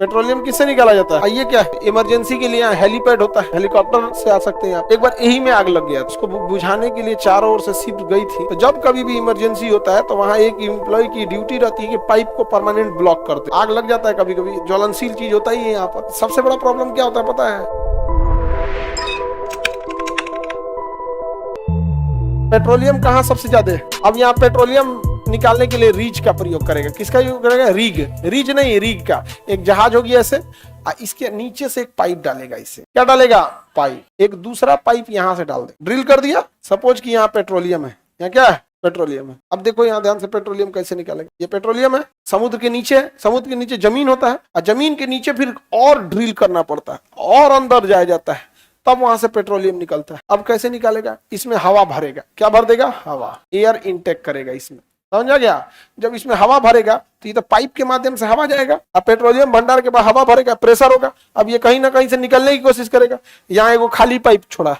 Petroleum किससे निकाला जाता है? ये क्या है? इमरजेंसी के लिए यहाँ हेलीपैड होता है, हेलीकॉप्टर से आ सकते हैं आप। एक बार यही में आग लग गया, उसको बुझाने के लिए चारों ओर से शिप गई थी। तो जब कभी भी इमरजेंसी होता है तो वहाँ एक एम्प्लॉय की ड्यूटी रहती है कि पाइप को परमानेंट ब्लॉक कर दे। आग लग जाता है, कभी कभी ज्वलनशील चीज होता ही है यहाँ पर। सबसे बड़ा प्रॉब्लम क्या होता है पता है? पेट्रोलियम कहाँ सबसे ज्यादा है? अब यहाँ पेट्रोलियम निकालने के लिए रीच का प्रयोग करेगा। किसका यूज करेगा? रीग नहीं, रीग का एक जहाज होगी ऐसे, इसके नीचे से एक पाइप डालेगा। इससे क्या डालेगा? पाइप। एक दूसरा पाइप यहाँ से डाल दे, ड्रिल कर दिया। सपोज कि यहाँ पेट्रोलियम है, यहाँ क्या है? पेट्रोलियम है। अब देखो यहाँ ध्यान से, पेट्रोलियम कैसे निकालेगा? ये पेट्रोलियम है, समुद्र के नीचे, समुद्र के नीचे जमीन होता है, और जमीन के नीचे फिर और ड्रिल करना पड़ता है, और अंदर जाया जाता है, तब वहां से पेट्रोलियम निकलता है। अब कैसे निकालेगा? इसमें हवा भरेगा। क्या भर देगा? हवा, एयर इनटेक करेगा इसमें। समझा गया? जब इसमें हवा भरेगा तो ये तो पाइप के माध्यम से हवा जाएगा। अब पेट्रोलियम भंडार के बाद हवा भरेगा, प्रेशर होगा। अब ये कहीं ना कहीं से निकलने की कोशिश करेगा। यहाँ एगो खाली पाइप छोड़ा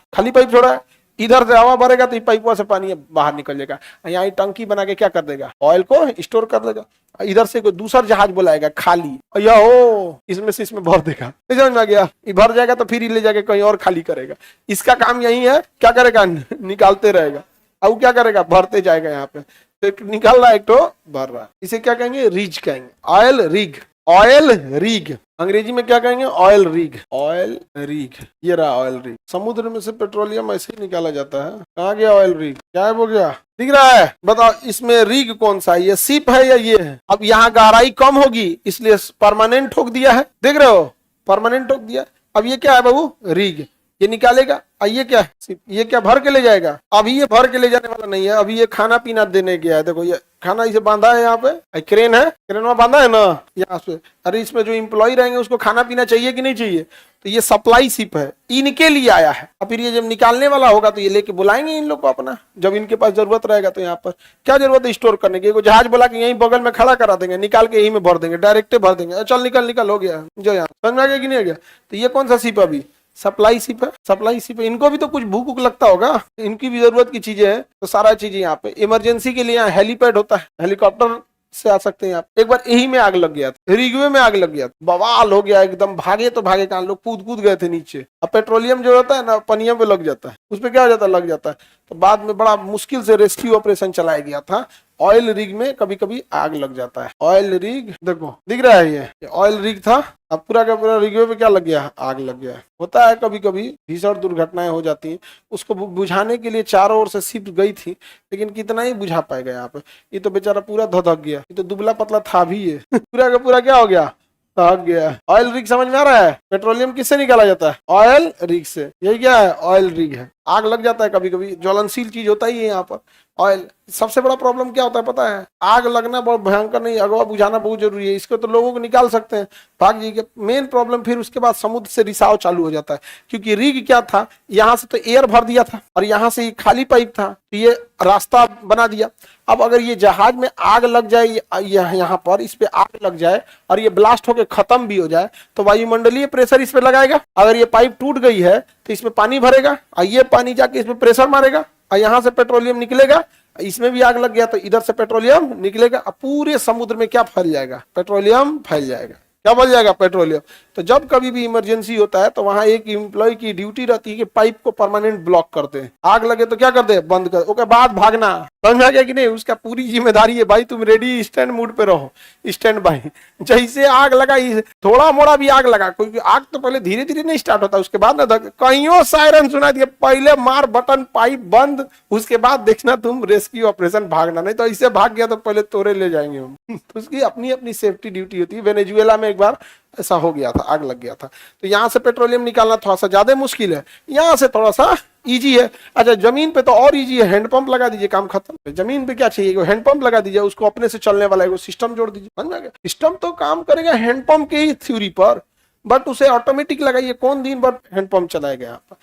है, इधर से हवा भरेगा तो पाइप से पानी बाहर निकल जाएगा। यहाँ टंकी बना के क्या कर देगा? ऑयल को स्टोर कर देगा। इधर से कोई दूसरा जहाज बुलाएगा खाली, या हो इसमें से इसमें भर देगा। समझ में आ गया? ये भर जाएगा तो फिर ले जाके कहीं और खाली करेगा। इसका काम यही है, क्या करेगा? निकालते रहेगा। अब क्या करेगा? भरते जाएगा। यहाँ पे तो निकाल रहा है, एक तो भर रहा है। इसे क्या कहेंगे? रीच कहेंगे, ऑयल रिग। ऑयल रिग अंग्रेजी में क्या कहेंगे? Oil rig. ये रहा ऑयल रिग। समुद्र में से पेट्रोलियम ऐसे ही निकाला जाता है। कहाँ गया ऑयल रिग? क्या है वो? गया दिख रहा है? बताओ इसमें रिग कौन सा है? ये शिप है या ये है? अब यहाँ गहराई कम होगी इसलिए परमानेंट ठोक दिया है। देख रहे हो? परमानेंट ठोक दिया। अब ये क्या है बाबू? रिग। ये निकालेगा। ये क्या है? ये क्या भर के ले जाएगा? अभी ये भर के ले जाने वाला नहीं है, अभी ये खाना पीना देने गया है। देखो ये खाना इसे बांधा है, यहाँ पे क्रेन है, क्रेन में बांधा है ना यहाँ पे। अरे इसमें जो इम्प्लॉय रहेंगे उसको खाना पीना चाहिए कि नहीं चाहिए? तो ये सप्लाई शिप है, इनके लिए आया है। और फिर ये जब निकालने वाला होगा तो ये लेके बुलाएंगे इन लोग को अपना, जब इनके पास जरूरत रहेगा। तो यहाँ पर क्या जरूरत है स्टोर करने की? जहाज बुला के यहीं बगल में खड़ा करा देंगे, निकाल के यहीं में भर देंगे, डायरेक्ट भर देंगे। चल निकल हो गया। जो यहाँ समझ में आ गया कि नहीं आ गया? तो ये कौन सा शिप अभी? सप्लाई शिप है। सप्लाई शिप है। इनको भी तो कुछ भूख लगता होगा, इनकी भी जरूरत की चीजें हैं। तो सारा चीजें यहाँ पे इमरजेंसी के लिए यहाँ हेलीपैड होता है, हेलीकॉप्टर से आ सकते हैं आप। एक बार यही में आग लग गया था, रिगवे में आग लग गया था, बवाल हो गया एकदम। भागे तो भागे कहाँ, लोग कूद गए थे नीचे। अब पेट्रोलियम जो होता है ना, पनिया पे लग जाता है, उस पर क्या हो जाता है? लग जाता है। तो बाद में बड़ा मुश्किल से रेस्क्यू ऑपरेशन चलाया गया था। ऑयल रिग में कभी कभी आग लग जाता है। ऑयल रिग देखो दिख रहा है, ये ऑयल रिग था। अब पूरा का पूरा रिगवे पे क्या लग गया? आग लग गया। होता है कभी कभी, भीषण दुर्घटनाएं हो जाती हैं। उसको बुझाने के लिए चारों ओर से शिप गई थी, लेकिन कितना ही बुझा पाएगा यहाँ पे? ये तो बेचारा पूरा धधक गया। ये तो दुबला पतला था भी ये पूरा का पूरा क्या हो गया? भाग गया। ऑयल रिग समझ में आ रहा है? पेट्रोलियम किससे निकाला जाता है? ऑयल रिग से। यही क्या है? ऑयल रिग है। आग लग जाता है कभी कभी, ज्वलनशील चीज होता ही है यहाँ पर ऑयल। सबसे बड़ा प्रॉब्लम क्या होता है पता है? आग लगना बहुत भयंकर नहीं, अगवा बुझाना बहुत जरूरी है। इसको तो लोगों को निकाल सकते हैं, भाग जाइए। मेन प्रॉब्लम फिर उसके बाद समुद्र से रिसाव चालू हो जाता है, क्योंकि रिग क्या था? यहाँ से तो एयर भर दिया था, और यहाँ से खाली पाइप था, तो ये रास्ता बना दिया। अब अगर ये जहाज में आग लग जाए, यहाँ पर इस पे आग लग जाए और ये ब्लास्ट होकर खत्म भी हो जाए, तो वायुमंडलीय प्रेशर इस पे लगाएगा। अगर ये पाइप टूट गई है तो इसमें पानी भरेगा, और ये पानी जाके इसमें प्रेशर मारेगा, और यहाँ से पेट्रोलियम निकलेगा। इसमें भी आग लग गया तो इधर से पेट्रोलियम निकलेगा, और पूरे समुद्र में क्या फैल जाएगा? पेट्रोलियम फैल जाएगा। क्या बन जाएगा? पेट्रोलियम। तो जब कभी भी इमरजेंसी होता है तो वहां एक एम्प्लॉय की ड्यूटी रहती है कि पाइप को परमानेंट ब्लॉक करते हैं। आग लगे तो क्या करते हैं? बंद कर, उसके बाद भागना। समझ में आ गया कि नहीं? उसका पूरी जिम्मेदारी है, भाई तुम रेडी स्टैंड मूड पे रहो, स्टैंड बाई। जैसे आग लगा, थोड़ा मोड़ा भी आग लगा, क्योंकि आग तो पहले धीरे धीरे नहीं स्टार्ट होता, उसके बाद ना कहीं सायरन सुना दिया, पहले मार बटन, पाइप बंद, उसके बाद देखना तुम रेस्क्यू ऑपरेशन, भागना। नहीं तो ऐसे भाग गया तो पहले तोरे ले जाएंगे हम। तो उसकी अपनी अपनी सेफ्टी ड्यूटी होती है। वेनेजुएला में एक बार ऐसा हो गया था, आग लग गया था। तो यहाँ से पेट्रोलियम निकालना थोड़ा सा ज्यादा मुश्किल है, यहाँ से थोड़ा सा इजी है। अच्छा जमीन पे तो और इजी है, हैंडपंप लगा दीजिए, काम खत्म। जमीन पे क्या चाहिए? हैंडपंप लगा दीजिए, उसको अपने से चलने वाला है सिस्टम जोड़ दीजिए। समझ में आ गया? सिस्टम तो काम करेगा हैंडपंप के ही थ्योरी पर, बट उसे ऑटोमेटिक लगाइए। कौन दिन भर हैंडपंप चलाएगा यहाँ पर?